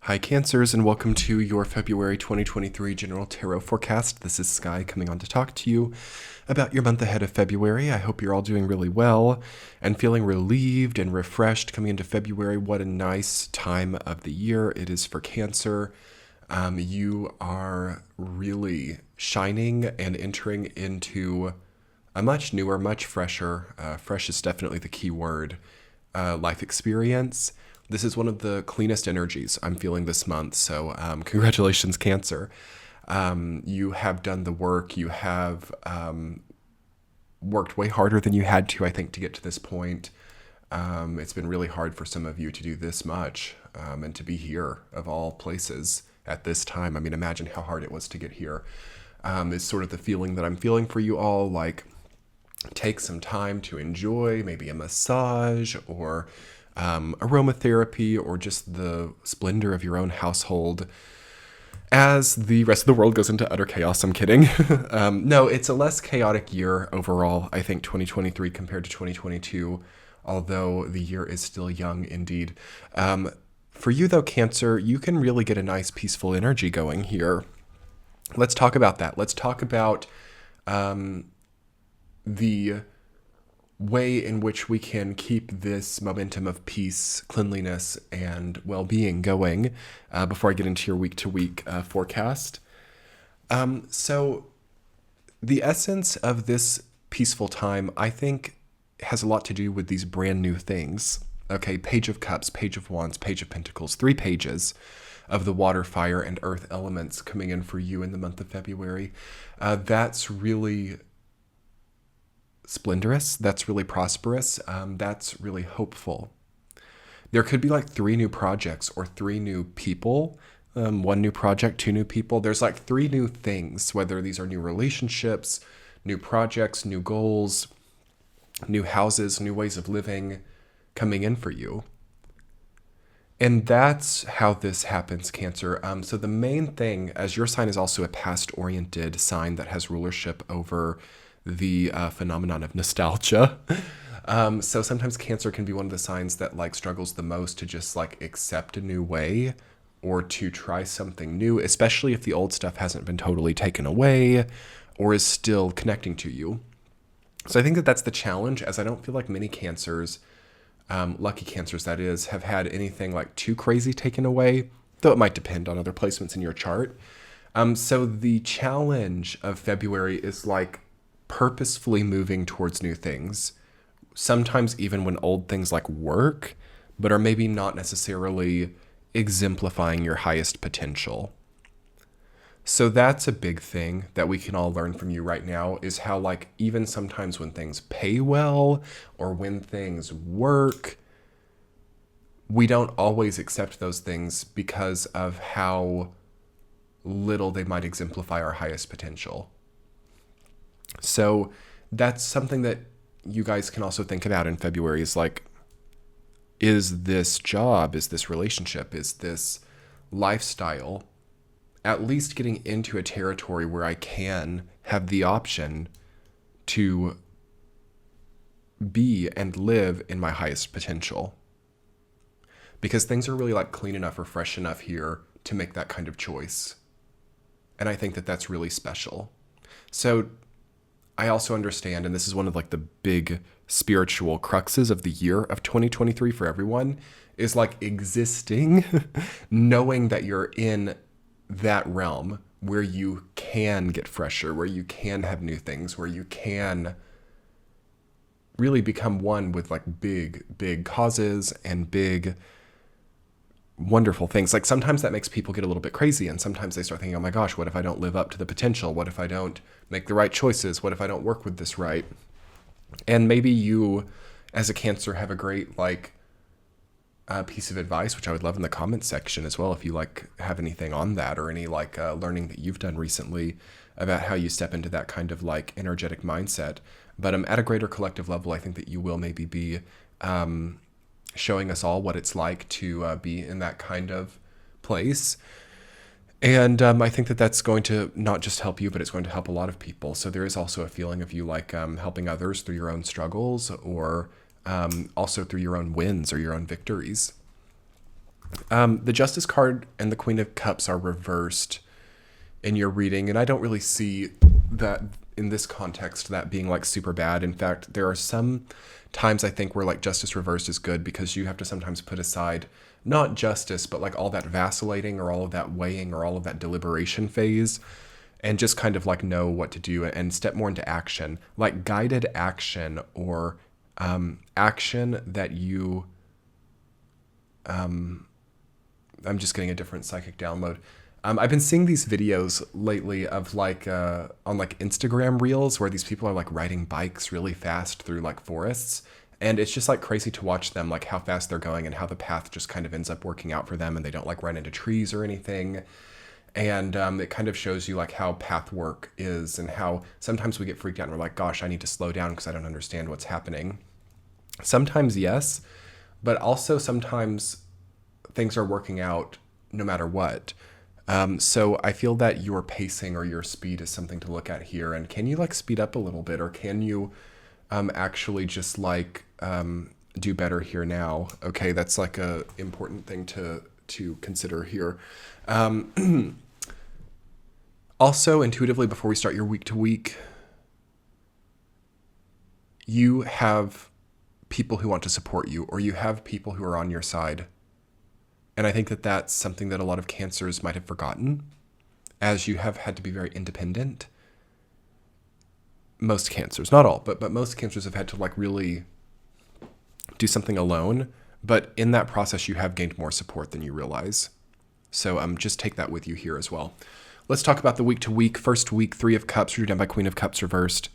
Hi, Cancers, and welcome to your February 2023 General Tarot Forecast. This is Sky coming on to talk to you about your month ahead of February. I hope you're all doing really well and feeling relieved and refreshed coming into February. What a nice time of the year it is for Cancer. You are really shining and entering into a much newer, much fresher, fresh is definitely the key word, life experience. This is one of the cleanest energies I'm feeling this month. So congratulations, Cancer. You have done the work. You have worked way harder than you had to, I think, to get to this point. It's been really hard for some of you to do this much and to be here, of all places, at this time. I mean, imagine how hard it was to get here. Is sort of the feeling that I'm feeling for you all. Like, take some time to enjoy maybe a massage or aromatherapy or just the splendor of your own household as the rest of the world goes into utter chaos. I'm kidding. No, it's a less chaotic year overall, I think, 2023 compared to 2022, although the year is still young indeed. For you, though, Cancer, you can really get a nice peaceful energy going here. Let's talk about that. Let's talk about the way in which we can keep this momentum of peace, cleanliness, and well-being going before I get into your week-to-week forecast. So the essence of this peaceful time, I think, has a lot to do with these brand new things. Okay, Page of Cups, Page of Wands, Page of Pentacles, 3 pages of the water, fire, and earth elements coming in for you in the month of February. That's really splendorous, that's really prosperous, that's really hopeful. There could be like 3 new projects or 3 new people, 1 new project, 2 new people. There's like 3 new things, whether these are new relationships, new projects, new goals, new houses, new ways of living coming in for you. And that's how this happens, Cancer. So the main thing, as your sign is also a past-oriented sign that has rulership over the phenomenon of nostalgia. So sometimes Cancer can be one of the signs that like struggles the most to just like accept a new way or to try something new, especially if the old stuff hasn't been totally taken away or is still connecting to you. So I think that that's the challenge, as I don't feel like many Cancers, lucky Cancers that is, have had anything like too crazy taken away, though it might depend on other placements in your chart. So the challenge of February is like purposefully moving towards new things, sometimes even when old things like work, but are maybe not necessarily exemplifying your highest potential. So that's a big thing that we can all learn from you right now, is how like even sometimes when things pay well or when things work, we don't always accept those things because of how little they might exemplify our highest potential. So that's something that you guys can also think about in February, is like, is this job, is this relationship, is this lifestyle at least getting into a territory where I can have the option to be and live in my highest potential? Because things are really like clean enough or fresh enough here to make that kind of choice. And I think that that's really special. So I also understand, and this is one of like the big spiritual cruxes of the year of 2023 for everyone, is like existing, knowing that you're in that realm where you can get fresher, where you can have new things, where you can really become one with like big causes and big wonderful things. Like sometimes that makes people get a little bit crazy, and sometimes they start thinking, oh my gosh, what if I don't live up to the potential? What if I don't make the right choices? What if I don't work with this right? And maybe you as a Cancer have a great like piece of advice, which I would love in the comments section as well, if you like have anything on that or any like learning that you've done recently about how you step into that kind of like energetic mindset. But at a greater collective level, I think that you will maybe be showing us all what it's like to be in that kind of place. And I think that that's going to not just help you, but it's going to help a lot of people. So there is also a feeling of you like helping others through your own struggles, or also through your own wins or your own victories. The Justice card and the Queen of Cups are reversed in your reading, and I don't really see that in this context that being like super bad. In fact, there are some times I think where like Justice reversed is good because you have to sometimes put aside not justice, but like all that vacillating or all of that weighing or all of that deliberation phase and just kind of like know what to do and step more into action, like guided action or action that you I'm just getting a different psychic download. I've been seeing these videos lately of like on like Instagram reels where these people are like riding bikes really fast through like forests. And it's just like crazy to watch them, like how fast they're going and how the path just kind of ends up working out for them and they don't like run into trees or anything. And it kind of shows you like how path work is and how sometimes we get freaked out and we're like, gosh, I need to slow down because I don't understand what's happening. Sometimes, yes, but also sometimes things are working out no matter what. So I feel that your pacing or your speed is something to look at here. And can you like speed up a little bit, or can you actually just like do better here now? Okay, that's like a important thing to consider here. Also, intuitively, before we start your week to week, you have people who want to support you, or you have people who are on your side. And I think that that's something that a lot of Cancers might have forgotten, as you have had to be very independent. Most Cancers, not all, but most Cancers have had to like really do something alone. But in that process, you have gained more support than you realize. So just take that with you here as well. Let's talk about the week to week. First week, 3 of Cups, ruled down by Queen of Cups reversed.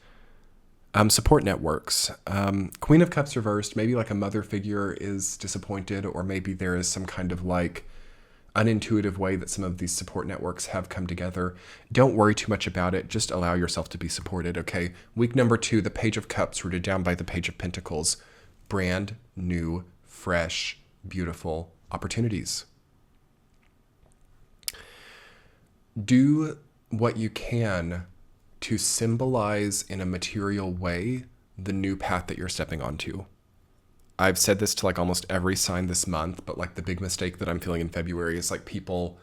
Support networks. Queen of Cups reversed, maybe like a mother figure is disappointed, or maybe there is some kind of like unintuitive way that some of these support networks have come together. Don't worry too much about it. Just allow yourself to be supported, okay? Week number 2, the Page of Cups, rooted down by the Page of Pentacles. Brand new, fresh, beautiful opportunities. Do what you can to symbolize in a material way the new path that you're stepping onto. I've said this to like almost every sign this month, but like the big mistake that I'm feeling in February is like people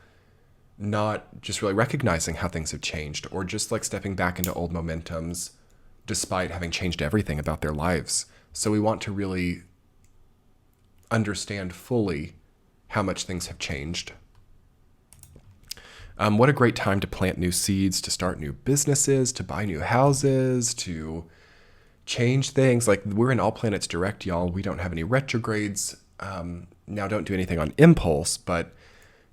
not just really recognizing how things have changed, or just like stepping back into old momentums despite having changed everything about their lives. So we want to really understand fully how much things have changed. What a great time to plant new seeds, to start new businesses, to buy new houses, to change things. Like, we're in all planets direct, y'all. We don't have any retrogrades. Now, don't do anything on impulse, but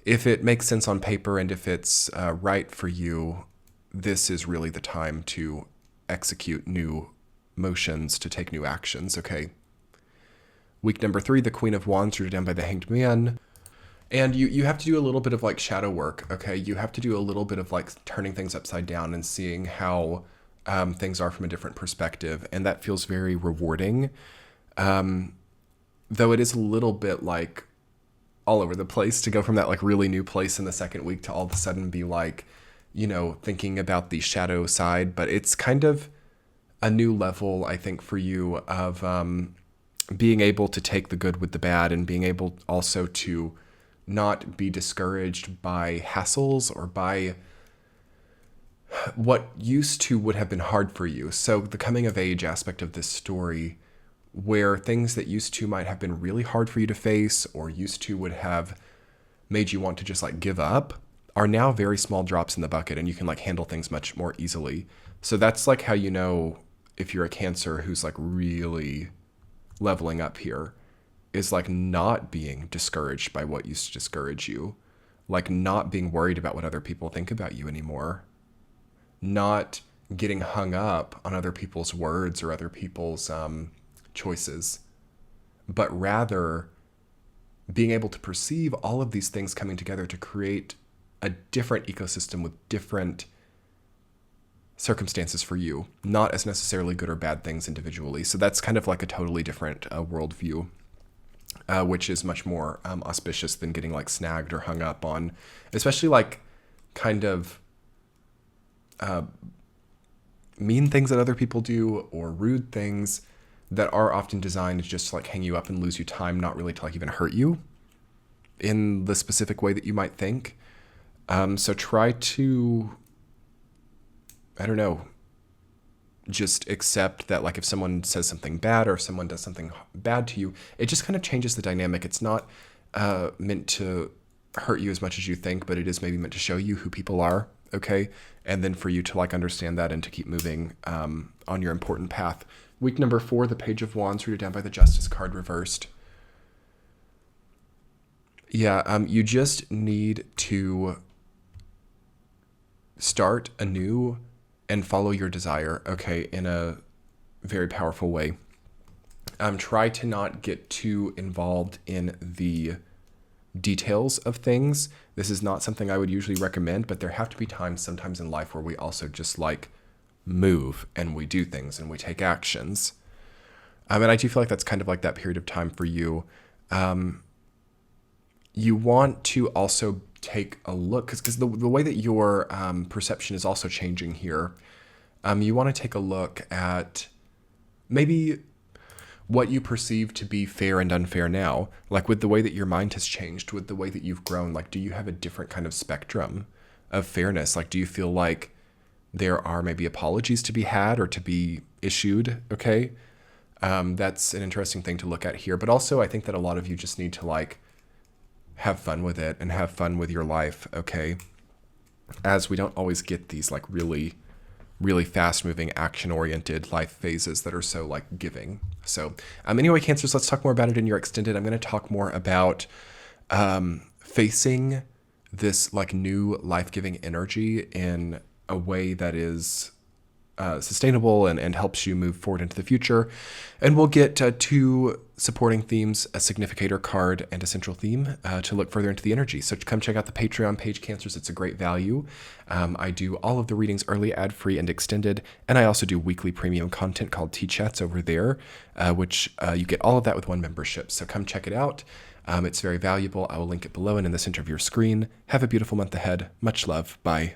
if it makes sense on paper and if it's right for you, this is really the time to execute new motions, to take new actions, okay? Week number 3, the Queen of Wands, rooted down by the Hanged Man. And you have to do a little bit of like shadow work, okay? You have to do a little bit of like turning things upside down and seeing how things are from a different perspective. And that feels very rewarding. Though it is a little bit like all over the place to go from that like really new place in the second week to all of a sudden be like, you know, thinking about the shadow side. But it's kind of a new level, I think, for you of being able to take the good with the bad, and being able also to not be discouraged by hassles or by what used to would have been hard for you. So the coming of age aspect of this story, where things that used to might have been really hard for you to face, or used to would have made you want to just like give up, are now very small drops in the bucket, and you can like handle things much more easily. So that's like how you know if you're a Cancer who's like really leveling up here, is like not being discouraged by what used to discourage you, like not being worried about what other people think about you anymore, not getting hung up on other people's words or other people's choices, but rather being able to perceive all of these things coming together to create a different ecosystem with different circumstances for you, not as necessarily good or bad things individually. So that's kind of like a totally different worldview. Which is much more auspicious than getting like snagged or hung up on, especially like kind of mean things that other people do, or rude things that are often designed to just like hang you up and lose you time, not really to like even hurt you. in the specific way that you might think. So try to, I don't know, just accept that, like, if someone says something bad or if someone does something bad to you, it just kind of changes the dynamic. It's not meant to hurt you as much as you think, but it is maybe meant to show you who people are, okay? And then for you to, like, understand that and to keep moving on your important path. Week number 4, the Page of Wands, rooted down by the Justice card reversed. Yeah, you just need to start anew and follow your desire, okay, in a very powerful way. Try to not get too involved in the details of things. This is not something I would usually recommend, but there have to be times sometimes in life where we also just like move and we do things and we take actions. And I do feel like that's kind of like that period of time for you. You want to also take a look, because the way that your perception is also changing here, you want to take a look at maybe what you perceive to be fair and unfair now, like with the way that your mind has changed, with the way that you've grown. Like, do you have a different kind of spectrum of fairness? Like, do you feel like there are maybe apologies to be had or to be issued? Okay. That's an interesting thing to look at here. But also, I think that a lot of you just need to like have fun with it and have fun with your life, okay? As we don't always get these like really, really fast-moving, action-oriented life phases that are so like giving. So anyway, Cancers, let's talk more about it in your extended. I'm going to talk more about facing this like new life-giving energy in a way that is sustainable and helps you move forward into the future. And we'll get 2 supporting themes, a significator card and a central theme to look further into the energy. So come check out the Patreon page, Cancers. It's a great value. I do all of the readings early, ad-free, and extended. And I also do weekly premium content called Tea Chats over there, which you get all of that with one membership. So come check it out. It's very valuable. I will link it below and in the center of your screen. Have a beautiful month ahead. Much love. Bye.